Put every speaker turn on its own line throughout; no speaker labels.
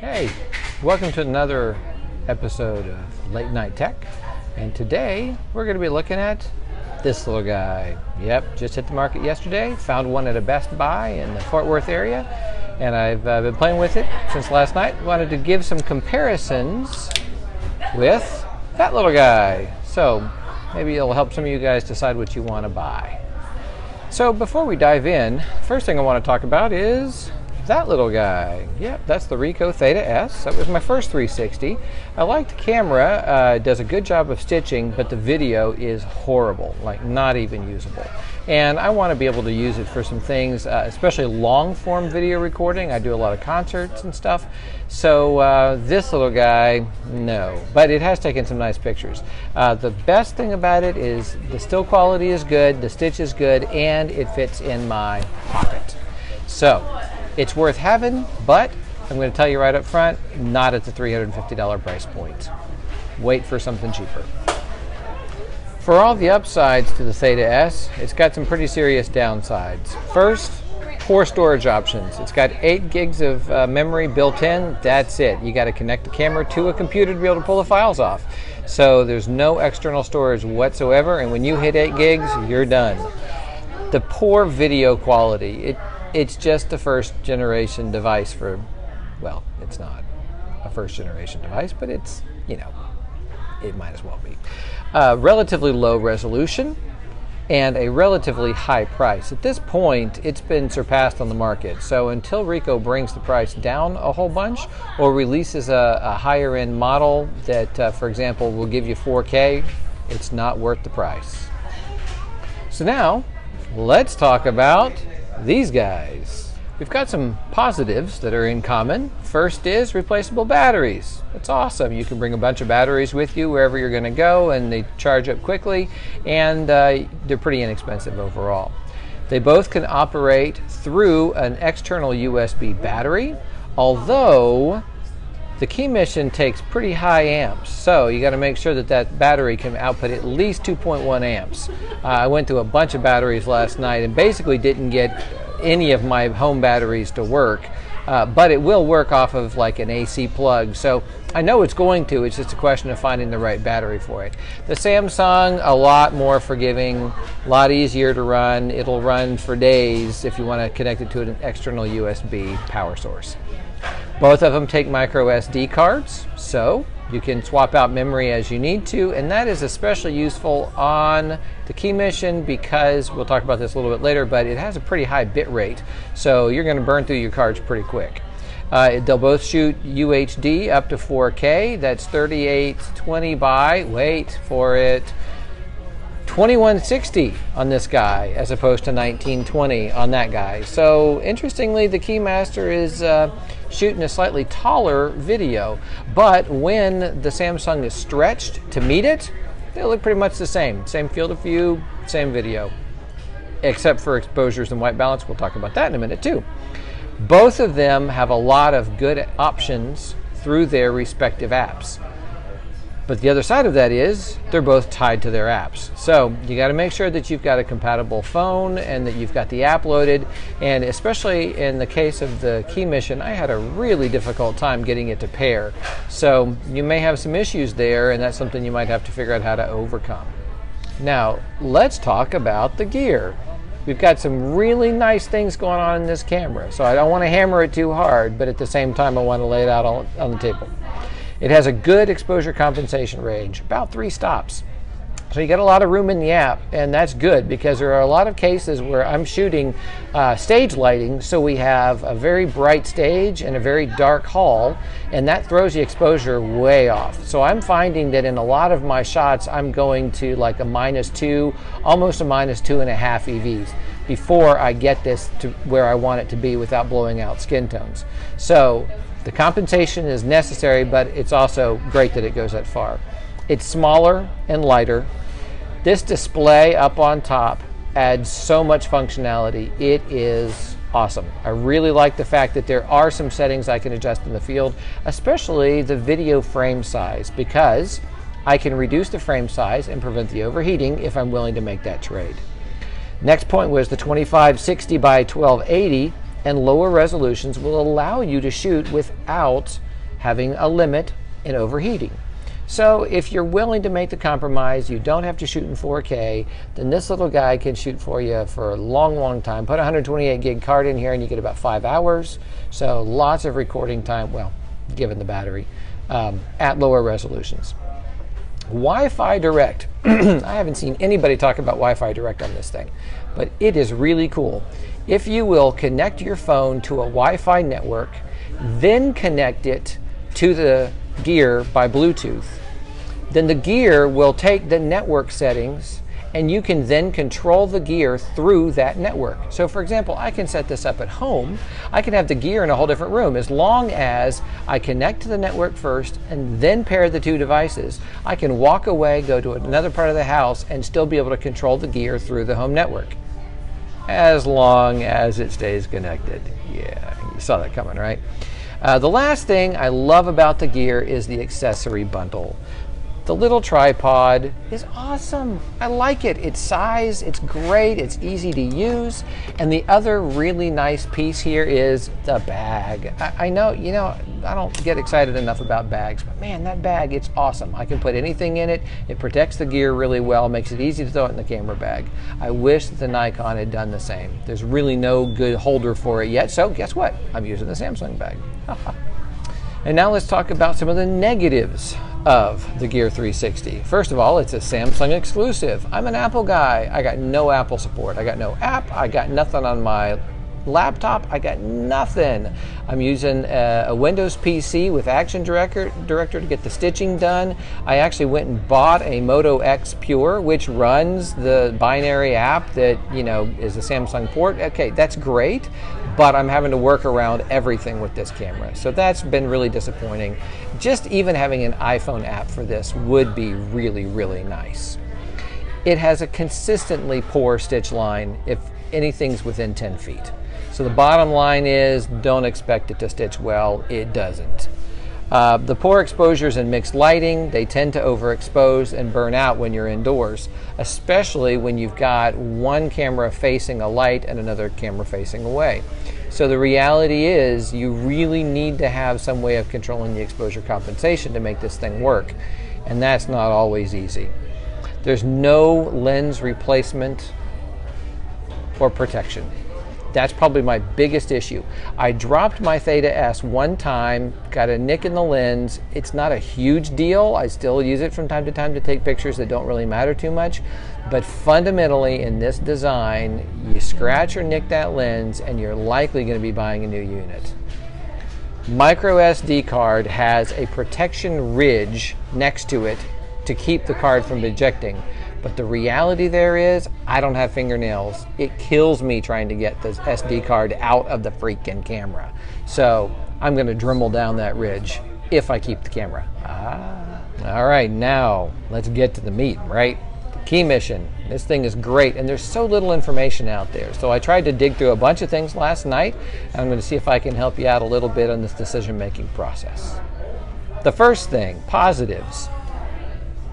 Hey, welcome to another episode of Late Night Tech, and today we're going to be looking at this little guy. Yep, just hit the market yesterday, found one at a Best Buy in the Fort Worth area, and I've been playing with it since last night. Wanted to give some comparisons with that little guy, so maybe it'll help some of you guys decide what you want to buy. So before we dive in, first thing I want to talk about is that little guy. Yep, that's the Ricoh Theta S. That was my first 360. I like the camera. It does a good job of stitching, but the video is horrible, like not even usable. And I want to be able to use it for some things, especially long-form video recording. I do a lot of concerts and stuff. So this little guy, no. But it has taken some nice pictures. The best thing about it is the still quality is good, the stitch is good, and it fits in my pocket. So it's worth having, but I'm going to tell you right up front, not at the $350 price point. Wait for something cheaper. For all the upsides to the Theta S, it's got some pretty serious downsides. First, poor storage options. It's got 8 gigs of memory built in. That's it. You got to connect the camera to a computer to be able to pull the files off. So there's no external storage whatsoever, and when you hit 8 gigs, you're done. The poor video quality. It's just a first generation device for, well, it's not a first generation device, but it's, you know, it might as well be. Relatively low resolution and a relatively high price. At this point, it's been surpassed on the market. So until Ricoh brings the price down a whole bunch or releases a higher end model that, for example, will give you 4K, it's not worth the price. So now, let's talk about these guys. We've got some positives that are in common. First is replaceable batteries. It's awesome. You can bring a bunch of batteries with you wherever you're going to go, and they charge up quickly, and they're pretty inexpensive overall. They both can operate through an external USB battery, although the KeyMission takes pretty high amps, so you got to make sure that that battery can output at least 2.1 amps. I went through a bunch of batteries last night and basically didn't get any of my home batteries to work, but it will work off of like an AC plug, so I know it's going to. It's just a question of finding the right battery for it. The Samsung, a lot more forgiving, a lot easier to run. It'll run for days if you want to connect it to an external USB power source. Both of them take micro SD cards, so you can swap out memory as you need to, and that is especially useful on the KeyMission because, we'll talk about this a little bit later, but it has a pretty high bit rate, so you're going to burn through your cards pretty quick. They'll both shoot UHD up to 4K, that's 3820 by, wait for it, 2160 on this guy as opposed to 1920 on that guy. So interestingly, the Keymaster is shooting a slightly taller video, but when the Samsung is stretched to meet it, they look pretty much the same. Same field of view, same video, except for exposures and white balance. We'll talk about that in a minute too. Both of them have a lot of good options through their respective apps. But the other side of that is they're both tied to their apps. So you got to make sure that you've got a compatible phone and that you've got the app loaded. And especially in the case of the KeyMission, I had a really difficult time getting it to pair. So you may have some issues there, and that's something you might have to figure out how to overcome. Now, let's talk about the gear. We've got some really nice things going on in this camera. So I don't want to hammer it too hard, but at the same time I want to lay it out on the table. It has a good exposure compensation range, about 3 stops. So you get a lot of room in the app, and that's good because there are a lot of cases where I'm shooting stage lighting, so we have a very bright stage and a very dark hall, and that throws the exposure way off. So I'm finding that in a lot of my shots, I'm going to like a -2, almost a -2.5 EVs before I get this to where I want it to be without blowing out skin tones. So the compensation is necessary, but it's also great that it goes that far. It's smaller and lighter. This display up on top adds so much functionality. It is awesome. I really like the fact that there are some settings I can adjust in the field, especially the video frame size, because I can reduce the frame size and prevent the overheating if I'm willing to make that trade. Next point was the 2560 by 1280 and lower resolutions will allow you to shoot without having a limit in overheating. So if you're willing to make the compromise, you don't have to shoot in 4K, then this little guy can shoot for you for a long, long time. Put a 128 gig card in here and you get about 5 hours. So lots of recording time, well, given the battery, at lower resolutions. Wi-Fi Direct. I haven't seen anybody talk about Wi-Fi Direct on this thing, but it is really cool. If you will connect your phone to a Wi-Fi network, then connect it to the gear by Bluetooth, then the gear will take the network settings and you can then control the gear through that network. So for example, I can set this up at home. I can have the gear in a whole different room. As long as I connect to the network first and then pair the two devices, I can walk away, go to another part of the house, and still be able to control the gear through the home network. As long as it stays connected. Yeah, you saw that coming, right? The last thing I love about the gear is the accessory bundle. The little tripod is awesome. I like it. Its size, it's great, it's easy to use. And the other really nice piece here is the bag. I know, you know, I don't get excited enough about bags, but man, that bag, it's awesome. I can put anything in it. It protects the gear really well, makes it easy to throw it in the camera bag. I wish that the Nikon had done the same. There's really no good holder for it yet, so guess what? I'm using the Samsung bag. And now let's talk about some of the negatives of the Gear 360. First of all, it's a Samsung exclusive. I'm an Apple guy. I got no Apple support. I got no app. I got nothing on my laptop. I got nothing. I'm using a Windows PC with Action Director to get the stitching done. I actually went and bought a Moto X Pure, which runs the binary app that, you know, is a Samsung port. Okay, that's great, but I'm having to work around everything with this camera. So that's been really disappointing. Just even having an iPhone app for this would be really, really nice. It has a consistently poor stitch line if anything's within 10 feet. So the bottom line is, don't expect it to stitch well. It doesn't. The poor exposures and mixed lighting, they tend to overexpose and burn out when you're indoors, especially when you've got one camera facing a light and another camera facing away. So the reality is, you really need to have some way of controlling the exposure compensation to make this thing work, and that's not always easy. There's no lens replacement or protection. That's probably my biggest issue. I dropped my Theta S one time, got a nick in the lens. It's not a huge deal. I still use it from time to time to take pictures that don't really matter too much. But fundamentally in this design, you scratch or nick that lens and you're likely going to be buying a new unit. Micro SD card has a protection ridge next to it to keep the card from ejecting. But the reality there is, I don't have fingernails. It kills me trying to get this SD card out of the freaking camera. So I'm going to Dremel down that ridge if I keep the camera. All right, now let's get to the meat, right? The KeyMission. This thing is great, and there's so little information out there. So I tried to dig through a bunch of things last night, and I'm going to see if I can help you out a little bit on this decision-making process. The first thing, positives.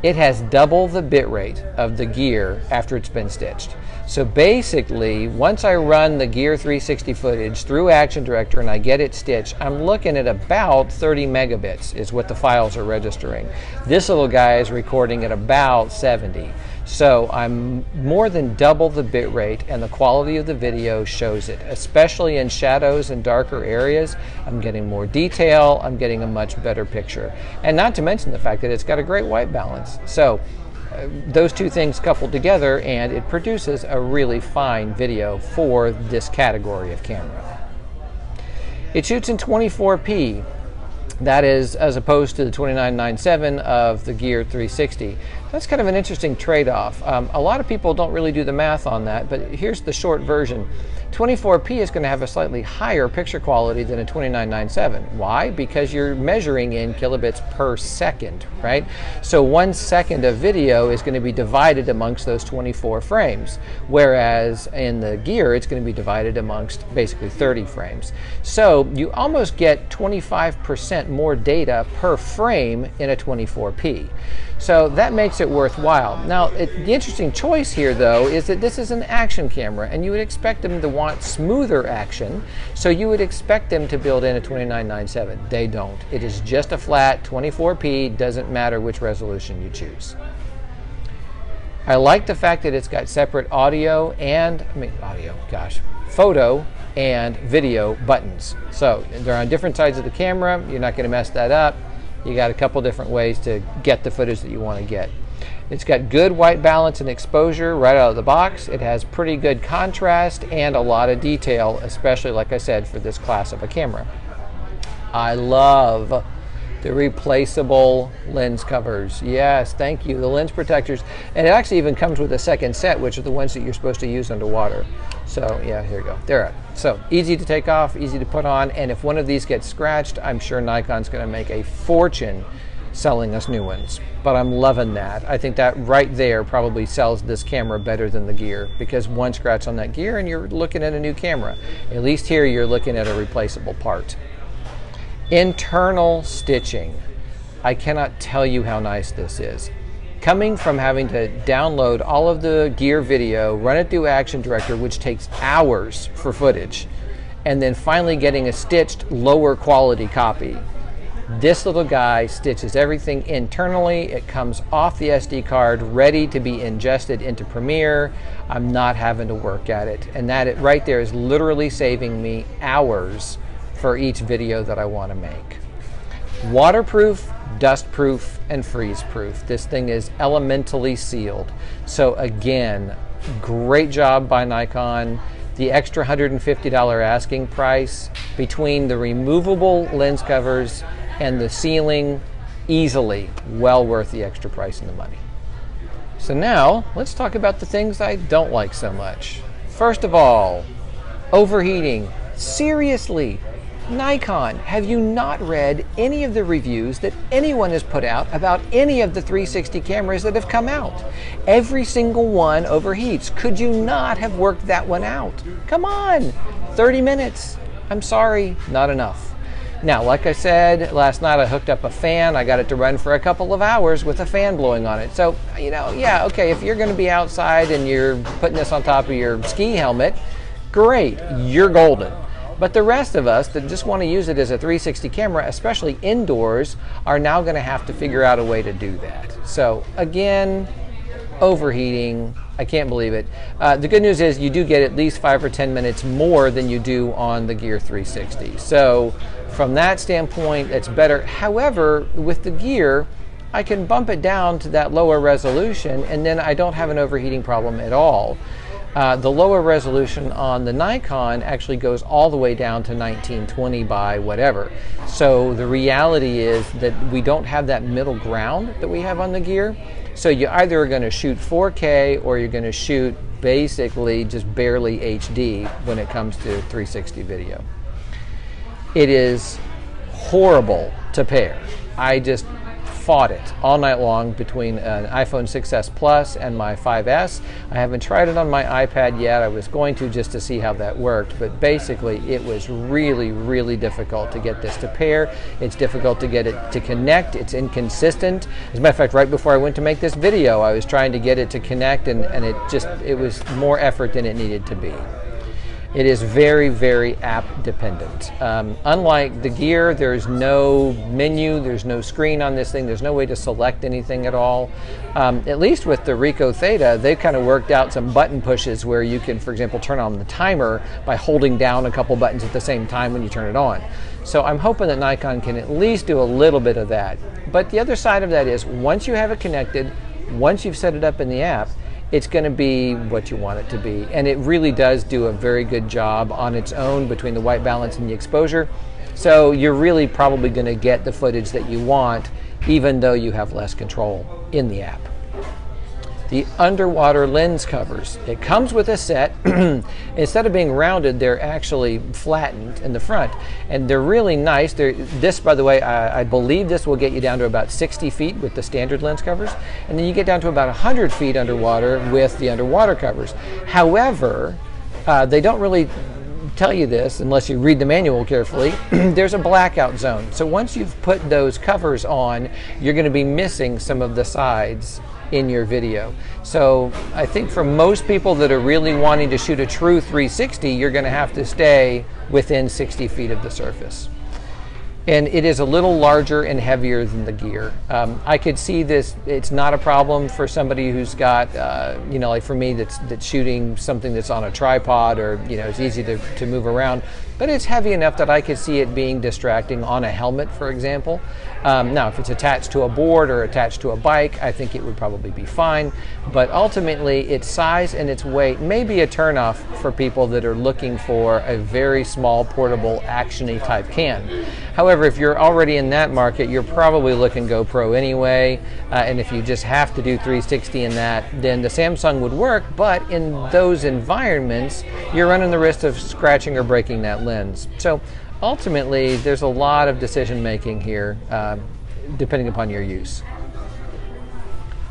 It has double the bitrate of the Gear after it's been stitched. So basically, once I run the Gear 360 footage through Action Director and I get it stitched, I'm looking at about 30 megabits is what the files are registering. This little guy is recording at about 70. So I'm more than double the bitrate, and the quality of the video shows it, especially in shadows and darker areas. I'm getting more detail, I'm getting a much better picture. And not to mention the fact that it's got a great white balance. So those two things coupled together, and it produces a really fine video for this category of camera. It shoots in 24p. That is, as opposed to the 2997 of the Gear 360. That's kind of an interesting trade-off. A lot of people don't really do the math on that, but here's the short version. 24p is going to have a slightly higher picture quality than a 2997. Why? Because you're measuring in kilobits per second, right? So 1 second of video is going to be divided amongst those 24 frames, whereas in the Gear it's going to be divided amongst basically 30 frames. So you almost get 25% more data per frame in a 24p. So that makes it worthwhile. Now, the interesting choice here, though, is that this is an action camera, and you would expect them to want want smoother action, so you would expect them to build in a 2997. They don't. It is just a flat 24p, doesn't matter which resolution you choose. I like the fact that it's got separate photo and video buttons. So they're on different sides of the camera. You're not going to mess that up. You got a couple different ways to get the footage that you want to get. It's got good white balance and exposure right out of the box. It has pretty good contrast and a lot of detail, especially, like I said, for this class of a camera. I love the replaceable lens covers. Yes, thank you. The lens protectors. And it actually even comes with a second set, which are the ones that you're supposed to use underwater. So yeah, here you go. They're up. So easy to take off, easy to put on, and if one of these gets scratched, I'm sure Nikon's going to make a fortune selling us new ones. But I'm loving that. I think that right there probably sells this camera better than the gear, because one scratch on that gear and you're looking at a new camera. At least here you're looking at a replaceable part. Internal stitching. I cannot tell you how nice this is. Coming from having to download all of the gear video, run it through Action Director, which takes hours for footage, and then finally getting a stitched lower quality copy. This little guy stitches everything internally. It comes off the SD card, ready to be ingested into Premiere. I'm not having to work at it. And that right there is literally saving me hours for each video that I want to make. Waterproof, dustproof, and freeze-proof. This thing is elementally sealed. So again, great job by Nikon. The extra $150 asking price between the removable lens covers and the sealing, easily well worth the extra price and the money. So now let's talk about the things I don't like so much. First of all, overheating. Seriously, Nikon, have you not read any of the reviews that anyone has put out about any of the 360 cameras that have come out? Every single one overheats. Could you not have worked that one out? Come on, 30 minutes. I'm sorry, not enough. Now, like I said, last night I hooked up a fan. I got it to run for a couple of hours with a fan blowing on it. So, you know, yeah, okay, if you're going to be outside and you're putting this on top of your ski helmet, great, you're golden. But the rest of us that just want to use it as a 360 camera, especially indoors, are now going to have to figure out a way to do that. So again, overheating, I can't believe it. The good news is you do get at least 5 or 10 minutes more than you do on the Gear 360. So from that standpoint, it's better. However, with the Gear, I can bump it down to that lower resolution and then I don't have an overheating problem at all. The lower resolution on the Nikon actually goes all the way down to 1920 by whatever. So the reality is that we don't have that middle ground that we have on the Gear. So you either are going to shoot 4K or you're going to shoot basically just barely HD when it comes to 360 video. It is horrible to pair. I just fought it all night long between an iPhone 6s Plus and my 5S. I haven't tried it on my iPad yet. I was going to just to see how that worked, but basically it was really, really difficult to get this to pair. It's difficult to get it to connect. It's inconsistent. As a matter of fact, right before I went to make this video, I was trying to get it to connect and it was more effort than it needed to be. It is very, very app dependent. Unlike the Gear, there's no menu, there's no screen on this thing, there's no way to select anything at all. At least with the Ricoh Theta, they've kind of worked out some button pushes where you can, for example, turn on the timer by holding down a couple buttons at the same time when you turn it on. So I'm hoping that Nikon can at least do a little bit of that. But the other side of that is, once you have it connected, once you've set it up in the app, it's going to be what you want it to be. And it really does do a very good job on its own between the white balance and the exposure. So you're really probably going to get the footage that you want, even though you have less control in the app. The underwater lens covers. It comes with a set. Instead of being rounded, they're actually flattened in the front. And they're really nice. This, by the way, I believe this will get you down to about 60 feet with the standard lens covers. And then you get down to about 100 feet underwater with the underwater covers. However, they don't really tell you this unless you read the manual carefully. There's a blackout zone. So once you've put those covers on, you're going to be missing some of the sides in your video. So I think for most people that are really wanting to shoot a true 360, you're going to have to stay within 60 feet of the surface. And it is a little larger and heavier than the gear. I could see this, it's not a problem for somebody who's got, you know, like for me that's shooting something that's on a tripod, or, you know, it's easy to move around. But it's heavy enough that I could see it being distracting on a helmet, for example. Now, if it's attached to a board or attached to a bike, I think it would probably be fine. But ultimately, its size and its weight may be a turnoff for people that are looking for a very small, portable, action-y type cam. However, if you're already in that market, you're probably looking GoPro anyway. And if you just have to do 360 in that, then the Samsung would work. But in those environments, you're running the risk of scratching or breaking that lens. So ultimately, there's a lot of decision making here, depending upon your use.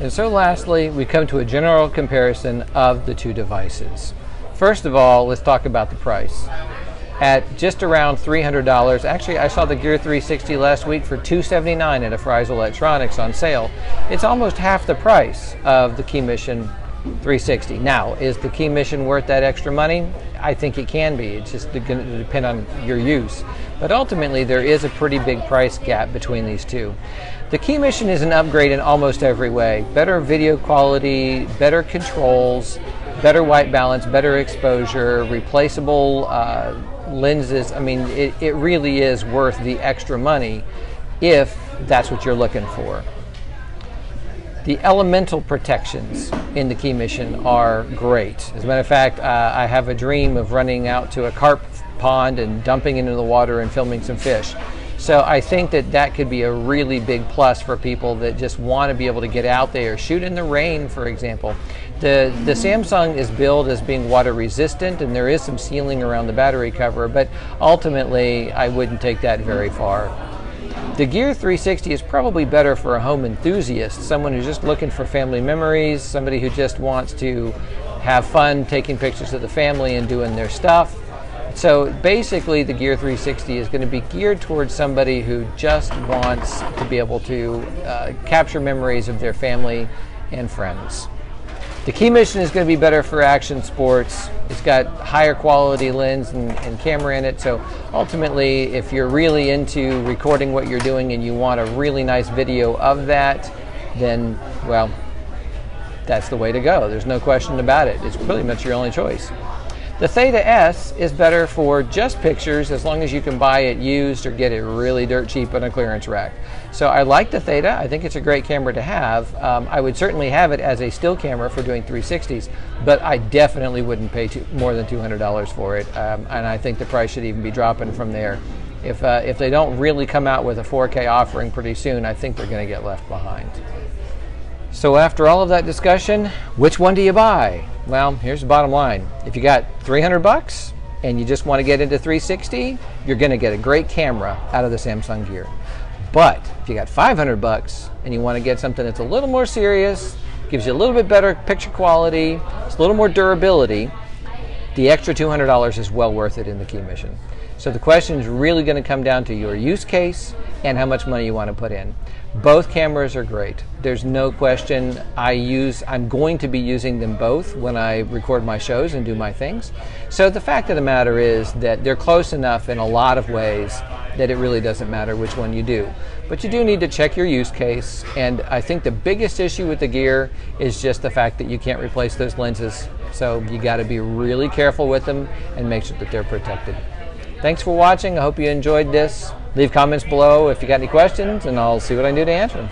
And so lastly, we come to a general comparison of the two devices. First of all, let's talk about the price. At just around $300, actually I saw the Gear 360 last week for $279 at a Fry's Electronics on sale. It's almost half the price of the KeyMission 360. Now, is the KeyMission worth that extra money? I think it can be. It's just going to depend on your use. But ultimately, there is a pretty big price gap between these two. The KeyMission is an upgrade in almost every way. Better video quality, better controls, better white balance, better exposure, replaceable lenses. I mean, it really is worth the extra money if that's what you're looking for. The elemental protections in the KeyMission are great. As a matter of fact, I have a dream of running out to a carp pond and dumping into the water and filming some fish. So I think that that could be a really big plus for people that just want to be able to get out there, shoot in the rain, for example. The Samsung is billed as being water resistant, and there is some sealing around the battery cover, but ultimately I wouldn't take that very far. The Gear 360 is probably better for a home enthusiast, someone who's just looking for family memories, somebody who just wants to have fun taking pictures of the family and doing their stuff. So basically the Gear 360 is going to be geared towards somebody who just wants to be able to capture memories of their family and friends. The KeyMission is going to be better for action sports. It's got higher quality lens and camera in it, so ultimately if you're really into recording what you're doing and you want a really nice video of that, then, well, that's the way to go. There's no question about it. It's pretty much your only choice. The Theta S is better for just pictures as long as you can buy it used or get it really dirt cheap on a clearance rack. So I like the Theta. I think it's a great camera to have. I would certainly have it as a still camera for doing 360s, but I definitely wouldn't pay more than $200 for it. And I think the price should even be dropping from there. If they don't really come out with a 4K offering pretty soon, I think they're going to get left behind. So after all of that discussion, which one do you buy? Well, here's the bottom line. If you got $300 and you just want to get into 360, you're going to get a great camera out of the Samsung Gear. But if you got $500 and you want to get something that's a little more serious, gives you a little bit better picture quality, it's a little more durability, the extra $200 is well worth it in the KeyMission. So the question is really going to come down to your use case and how much money you want to put in. Both cameras are great. There's no question. I'm going to be using them both when I record my shows and do my things. So the fact of the matter is that they're close enough in a lot of ways that it really doesn't matter which one you do. But you do need to check your use case, and I think the biggest issue with the Gear is just the fact that you can't replace those lenses. So you got to be really careful with them and make sure that they're protected. Thanks for watching. I hope you enjoyed this. Leave comments below if you got any questions, and I'll see what I can do to answer them.